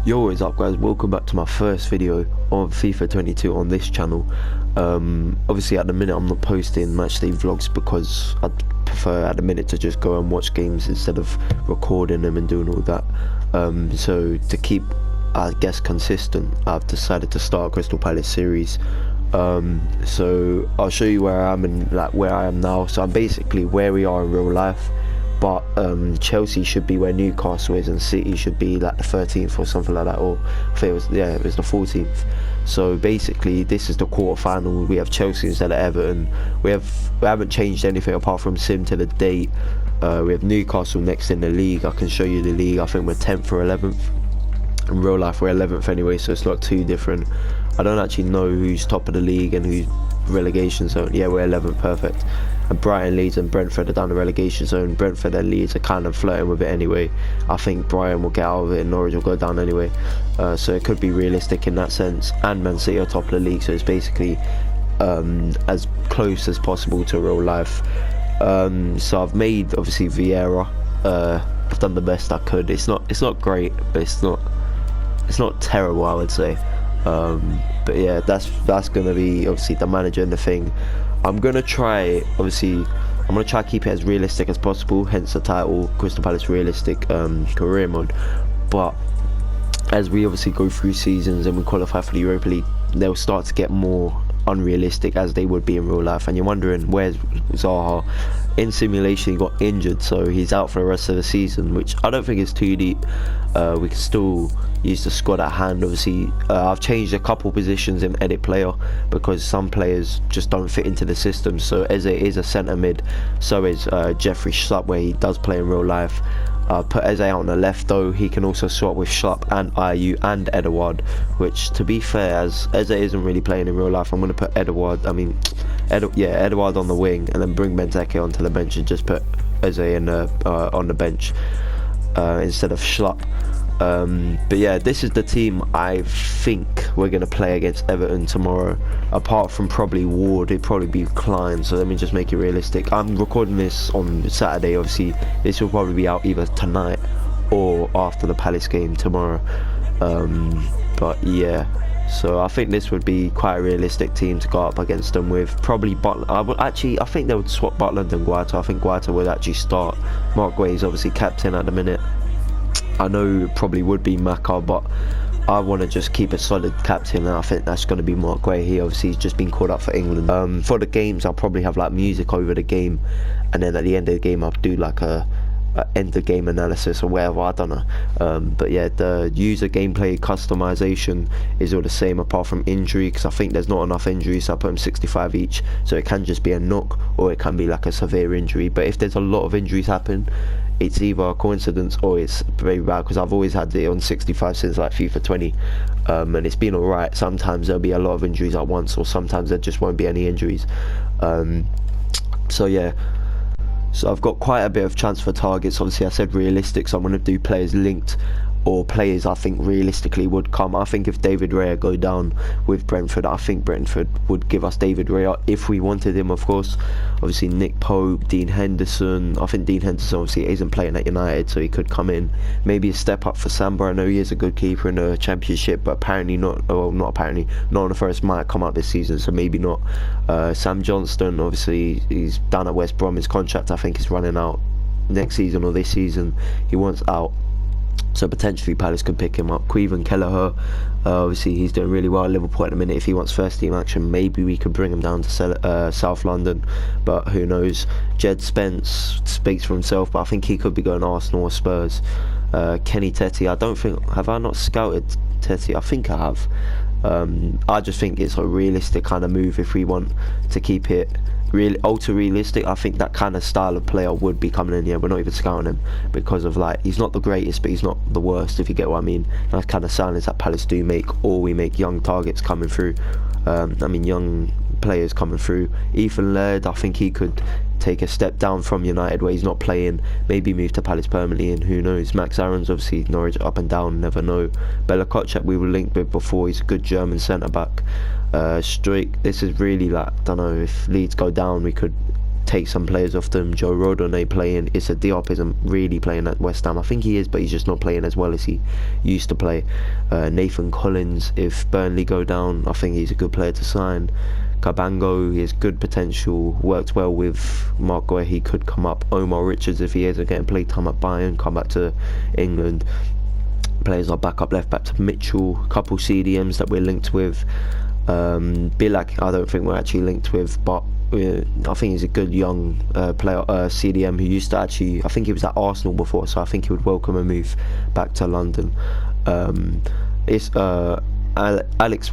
Yo, what is up guys, welcome back to my first video of FIFA 22 on this channel. Obviously at the minute I'm not posting matchday vlogs because I'd prefer at the minute to just go and watch games instead of recording them and doing all that. So to keep, I guess, consistent, I've decided to start a Crystal Palace series. So I'll show you where I am and where I am now. So I'm basically where we are in real life, but Chelsea should be where Newcastle is and City should be like the 13th or something like that, or I think it was the 14th. So basically this is the quarter-final. We have Chelsea instead of Everton. We haven't changed anything apart from sim to the date. We have Newcastle next in the league. I can show you the league. I think we're 10th or 11th. In real life we're 11th anyway, so it's not too different. I don't actually know who's top of the league and who's relegation zone. Yeah, we're 11th, perfect. And Brighton, Leeds and Brentford are down the relegation zone. Brentford and Leeds are kind of flirting with it anyway. I think Brighton will get out of it and Norwich will go down anyway. So it could be realistic in that sense. And Man City are top of the league, so it's basically as close as possible to real life. So I've made obviously Vieira. I've done the best I could. It's not great, but it's not terrible, I would say. But yeah, that's gonna be obviously the manager and the thing. I'm gonna try to keep it as realistic as possible, hence the title, Crystal Palace Realistic Career Mode. But as we obviously go through seasons and we qualify for the Europa League, they'll start to get more unrealistic as they would be in real life. And you're wondering, where's Zaha? In simulation he got injured, so he's out for the rest of the season, which I don't think is too deep. We can still use the squad at hand. Obviously I've changed a couple positions in edit player because some players just don't fit into the system. So Eze is a centre mid, so is Jeffrey Schlupp, where he does play in real life. Put Eze out on the left, though he can also swap with Schlupp and Ayew and Edouard, which, to be fair, as Eze isn't really playing in real life, I'm going to put Edouard on the wing and then bring Benteke onto the bench and just put Eze in on the bench instead of Schlupp. But yeah, this is the team I think we're going to play against Everton tomorrow. Apart from probably Ward, it'd probably be Klein, so let me just make it realistic. I'm recording this on Saturday. Obviously this will probably be out either tonight or after the Palace game tomorrow. But yeah, so I think this would be quite a realistic team to go up against them with. Probably Butler. I think they would swap Butland and Guaita. I think Guaita would actually start. Mark Guay is obviously captain at the minute. I know it probably would be Maka, but I want to just keep a solid captain, and I think that's going to be Mark Guay. He obviously has just been called up for England. For the games I'll probably have like music over the game, and then at the end of the game I'll do like a end of game analysis or whatever, I don't know. But yeah, the user gameplay customization is all the same apart from injury, because I think there's not enough injuries, so I put them 65 each, so it can just be a knock or it can be like a severe injury. But if there's a lot of injuries happen, it's either a coincidence or it's very bad, because I've always had it on 65 since like FIFA 20, and it's been alright. Sometimes there'll be a lot of injuries at once, or sometimes there just won't be any injuries. So yeah, so I've got quite a bit of transfer targets. Obviously I said realistic, so I'm going to do players linked or players I think realistically would come. I think if David Raya go down with Brentford, I think Brentford would give us David Raya if we wanted him, of course. Obviously Nick Pope, Dean Henderson. I think Dean Henderson obviously isn't playing at United, so he could come in. Maybe a step up for Samba. I know he is a good keeper in the Championship, but apparently not. Well, not apparently, not on the first. Might come out this season, so maybe not. Sam Johnston, obviously he's down at West Brom. His contract I think is running out next season or this season. He wants out, so potentially Palace could pick him up. Queven Kelleher, obviously he's doing really well at Liverpool at the minute. If he wants first team action, maybe we could bring him down to South London, but who knows. Jed Spence speaks for himself, but I think he could be going to Arsenal or Spurs. Kenny Teti, have I not scouted Teti? I think I have. I just think it's a realistic kind of move if we want to keep it really ultra realistic. I think that kind of style of player would be coming in here. We're not even scouting him because of like, he's not the greatest, but he's not the worst, if you get what I mean. That's kind of signings that Palace do make, or we make young targets coming through. Young players coming through. Ethan Laird, I think he could take a step down from United where he's not playing, maybe move to Palace permanently, and who knows. Max Aarons, obviously Norwich up and down, never know. Bella Kotchap we were linked with before, he's a good German centre back. Struijk, this is really like, I don't know, if Leeds go down we could take some players off them. Joe Rodon ain't playing. Issa Diop isn't really playing at West Ham. I think he is, but he's just not playing as well as he used to play. Nathan Collins, if Burnley go down, I think he's a good player to sign. Cabango, he has good potential, worked well with Mark Guehi, he could come up. Omar Richards, if he isn't getting played time at Bayern, come back to England. Players are back up left back to Mitchell. Couple CDMs that we're linked with. Bilak, I don't think we're actually linked with, but I think he's a good young player, CDM, who used to actually, I think he was at Arsenal before, so I think he would welcome a move back to London. It's Alex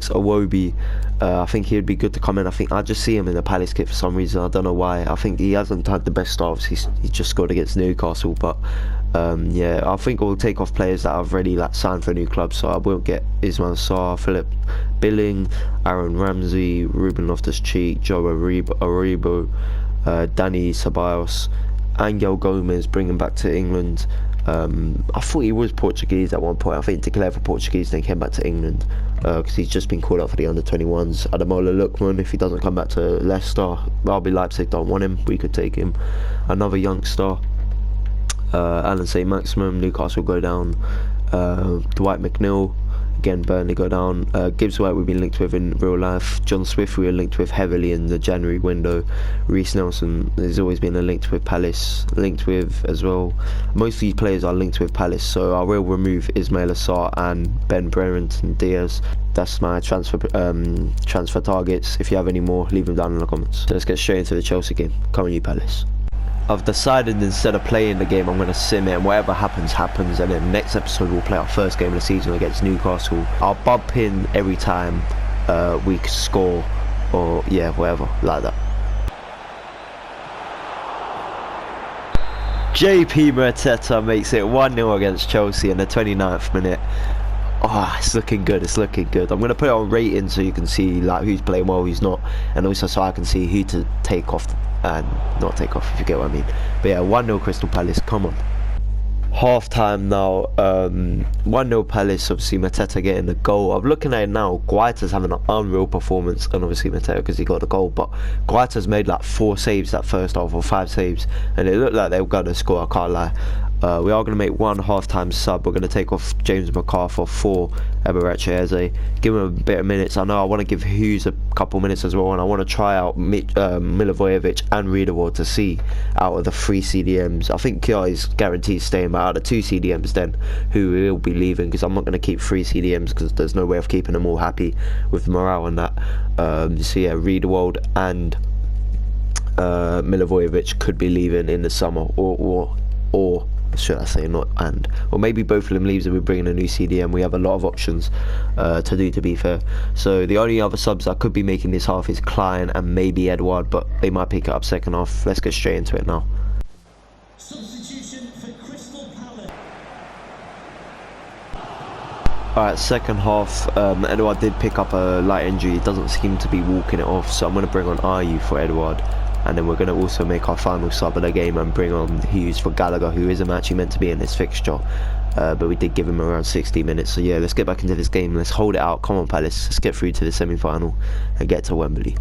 Iwobi. I think he would be good to come in. I just see him in the Palace kit for some reason. I don't know why. I think he hasn't had the best starts. He just scored against Newcastle, but yeah, I think we'll take off players that have already signed for a new club. So I won't get Ismail Sarr, Philip Billing, Aaron Ramsey, Ruben Loftus-Cheek, Joe Aribo, Danny Ceballos, Angel Gomez, bring him back to England. I thought he was Portuguese at one point. I think he declared for Portuguese, then came back to England because he's just been called up for the under-21s. Ademola Lookman, if he doesn't come back to Leicester, RB Leipzig don't want him, we could take him. Another youngster, Alan St. Maximum, Newcastle go down. Dwight McNeil, again Burnley go down. Gibbs White we've been linked with in real life. John Swift we were linked with heavily in the January window. Reece Nelson has always been linked with Palace, linked with as well. Most of these players are linked with Palace, so I will remove Ismail Assar and Ben Brereton Diaz. That's my transfer targets. If you have any more, leave them down in the comments. So let's get straight into the Chelsea game. Come on you Palace. I've decided instead of playing the game, I'm going to sim it, and whatever happens, happens. And then next episode we'll play our first game of the season against Newcastle. I'll bump in every time we score, or yeah, whatever, like that. JP Mateta makes it 1-0 against Chelsea in the 29th minute. Oh, it's looking good, it's looking good. I'm going to put it on rating so you can see like who's playing well, who's not, and also so I can see who to take off and not take off, if you get what I mean. But yeah, 1-0 Crystal Palace, come on. Half time now, 1-0 Palace, obviously Mateta getting the goal. I'm looking at it now, Guaita's having an unreal performance, and obviously Mateta because he got the goal, but Guaita's made like 4 saves that first half, or 5 saves, and it looked like they were going to score, I can't lie. We are going to make one half-time sub. We're going to take off James McArthur for Eberechi Eze. Give him a bit of minutes. I know I want to give Hughes a couple minutes as well, and I want to try out Milivojevic and Riedewald to see out of the 3 CDMs. I think Kjær is guaranteed staying, but out of the 2 CDMs then, who will be leaving, because I'm not going to keep 3 CDMs because there's no way of keeping them all happy with morale and that. So yeah, Riedewald and Milivojevic could be leaving in the summer, or should I say not and, or maybe both of them leaves and we bring in a new CDM. We have a lot of options to do, to be fair. So the only other subs I could be making this half is Klein and maybe Edouard, but they might pick it up second half. Let's get straight into it now. Substitution for Crystal Palace. Alright, second half, Edouard did pick up a light injury. He doesn't seem to be walking it off, so I'm going to bring on Ayew for Edouard. And then we're going to also make our final sub of the game and bring on Hughes for Gallagher, who isn't actually meant to be in this fixture. But we did give him around 60 minutes. So yeah, let's get back into this game. Let's hold it out. Come on, Palace. Let's get through to the semi-final and get to Wembley.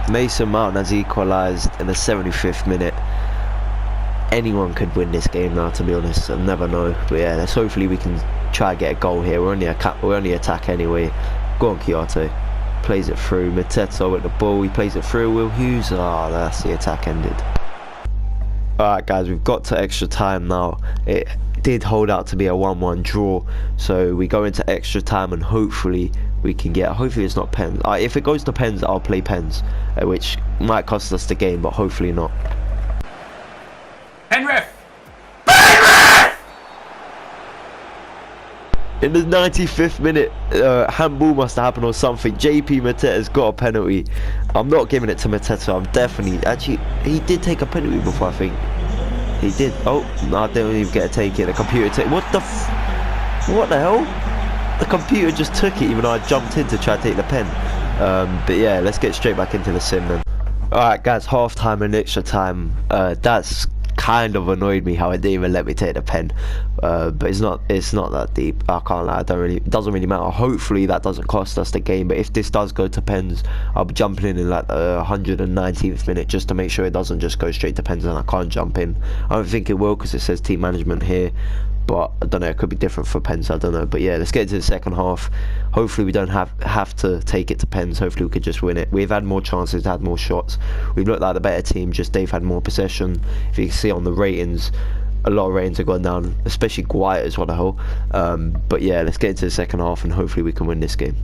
Mason Mount has equalised in the 75th minute. Anyone could win this game now, to be honest. I'll never know. But yeah, let's hopefully we can try to get a goal here. We're only attack anyway. Go on, Kjær. Plays it through. Mateta with the ball. He plays it through. Will Hughes. Ah, that's the attack ended. Alright guys, we've got to extra time now. It did hold out to be a 1-1 draw. So we go into extra time and hopefully we can get, hopefully it's not pens. If it goes to pens, I'll play pens, which might cost us the game, but hopefully not. Penrith! In the 95th minute, handball must have happened or something. JP Mateta's got a penalty. I'm not giving it to Mateta. I'm definitely, actually, he did take a penalty before, I think. He did. Oh, no, I didn't even get to take it. The computer what the hell? The computer just took it, even though I jumped in to try to take the pen. But yeah, let's get straight back into the sim then. Alright guys, half time and extra time. That's kind of annoyed me how it didn't even let me take the pen. But it's not that deep. I can't lie. It doesn't really matter. Hopefully that doesn't cost us the game. But if this does go to pens, I'll be jumping in like the 119th minute just to make sure it doesn't just go straight to pens and I can't jump in. I don't think it will because it says team management here. But I don't know, it could be different for pens, I don't know. But yeah, let's get into the second half. Hopefully we don't have to take it to pens. Hopefully we could just win it. We've had more chances, had more shots. We've looked like the better team, just they've had more possession. If you can see on the ratings, a lot of ratings have gone down, especially Guaita's, what the hell. But yeah, let's get into the second half and hopefully we can win this game.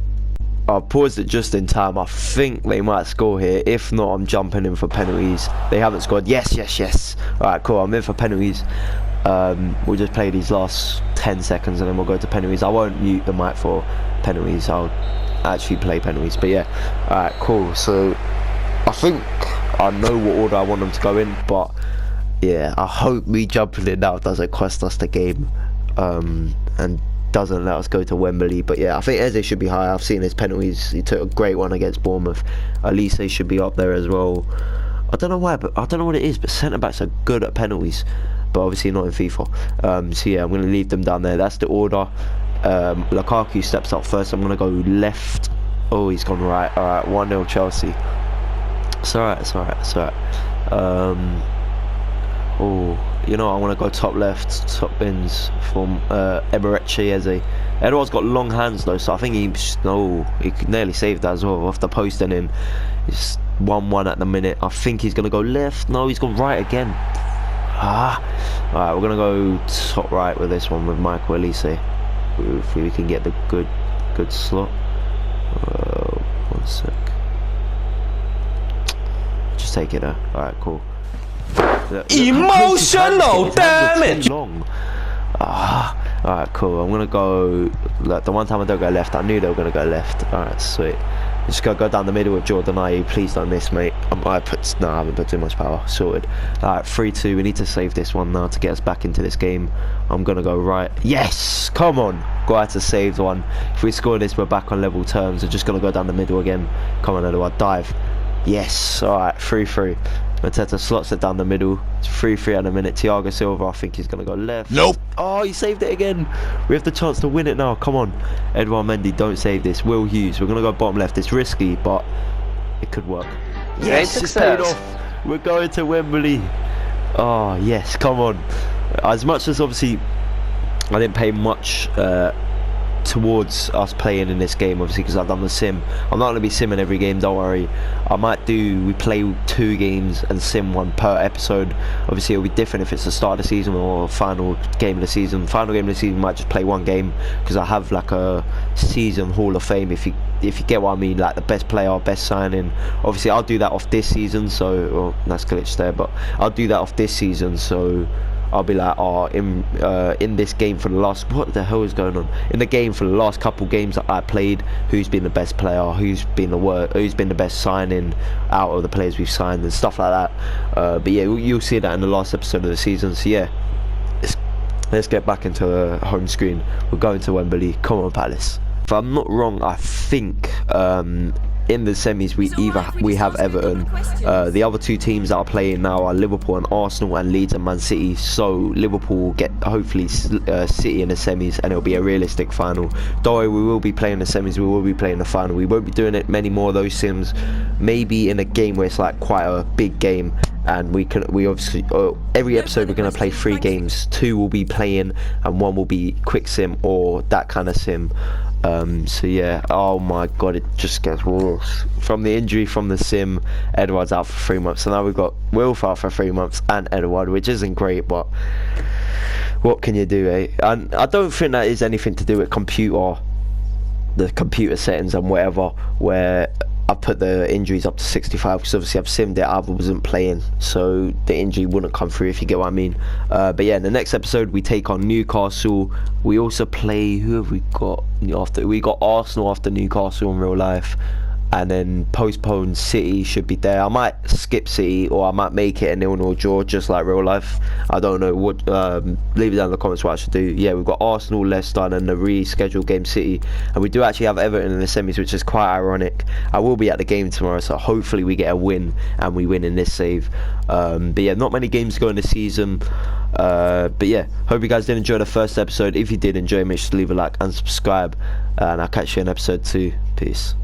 I paused it just in time. I think they might score here. If not, I'm jumping in for penalties. They haven't scored. Yes. Alright, cool. I'm in for penalties. We'll just play these last 10 seconds and then we'll go to penalties. I won't mute the mic for penalties. I'll actually play penalties. But yeah, alright, cool. So I think I know what order I want them to go in, but yeah, I hope me jumping in now doesn't cost us the game and doesn't let us go to Wembley. But yeah, I think Eze should be high. I've seen his penalties. He took a great one against Bournemouth. Elise should be up there as well. I don't know why, but I don't know what it is, but centre backs are good at penalties, but obviously not in FIFA. So yeah, I'm going to leave them down there. That's the order. Lukaku steps up first. I'm going to go left. Oh, he's gone right. Alright, 1-0 Chelsea. It's alright. Oh, you know, I want to go top left, top bins from Eberechi Eze. Edouard's got long hands though, so I think he could nearly save that as well off the post and in. It's 1-1 at the minute. I think he's going to go left. No, he's gone right again. Alright, we're going to go top right with this one with Michael Elise. Hopefully we can get the good slot. 1 sec. Just take it there. Alright, cool. Emotional damage! Long. Alright, cool. I'm going to go... Like, the one time I don't go left, I knew they were going to go left. Alright, sweet. Just gotta go down the middle with Jordan Ayew. Please don't miss, mate. I haven't put too much power. Sorted. Alright, 3-2. We need to save this one now to get us back into this game. I'm gonna go right. Yes! Come on! Guaita saved one. If we score this, we're back on level terms. We're just gonna go down the middle again. Come on, Edouard. Dive. Yes! Alright, 3-3. Mateta slots it down the middle. It's 3-3 at a minute. Thiago Silva, I think he's going to go left. Nope. Oh, he saved it again. We have the chance to win it now. Come on. Edouard Mendy, don't save this. Will Hughes, we're going to go bottom left. It's risky, but it could work. Yes, it's paid off. We're going to Wembley. Oh, yes, come on. As much as obviously I didn't pay much towards us playing in this game, obviously, because I've done the sim. I'm not going to be simming every game, don't worry. We play 2 games and sim 1 per episode. Obviously it'll be different if it's the start of the season or final game of the season. Final game of the season might just play 1 game because I have like a season Hall of Fame, if you get what I mean, like the best player, best signing. Obviously I'll do that off this season, so well, that's glitched there, but I'll do that off this season, so I'll be like, oh, in this game for the last, what the hell is going on? In the game for the last couple games that I played, who's been the best player, who's been the best signing out of the players we've signed and stuff like that. But yeah, you'll see that in the last episode of the season. So yeah, let's get back into the home screen. We're going to Wembley. Come on, Palace. If I'm not wrong, I think in the semis we have Everton. The other 2 teams that are playing now are Liverpool and Arsenal, and Leeds and Man City. So Liverpool will get hopefully City in the semis, and it'll be a realistic final. Don't worry, we will be playing the semis, we will be playing the final. We won't be doing it many more of those sims, maybe in a game where it's like quite a big game, and we obviously every episode we're going to play 3 games. 2 will be playing and 1 will be quick sim or that kind of sim. So yeah, oh my god, it just gets worse. From the injury from the sim, Edouard's out for 3 months, so now we've got Wilf out for 3 months and Edouard, which isn't great, but what can you do, eh? And I don't think that is anything to do with the computer settings and whatever, where I put the injuries up to 65 because obviously I've simmed it, I wasn't playing, so the injury wouldn't come through, if you get what I mean. But yeah, in the next episode we take on Newcastle. We also play, who have we got after? We got Arsenal after Newcastle in real life. and then postpone City should be there. I might skip City, or I might make it a 0-0 draw, just like real life. I don't know what. Leave it down in the comments what I should do. Yeah, we've got Arsenal, Leicester, and the rescheduled game City, and we do actually have Everton in the semis, which is quite ironic. I will be at the game tomorrow, so hopefully we get a win and we win in this save. But yeah, not many games go in the season. But yeah, hope you guys did enjoy the first episode. If you did enjoy, make sure to leave a like and subscribe, and I'll catch you in episode 2. Peace.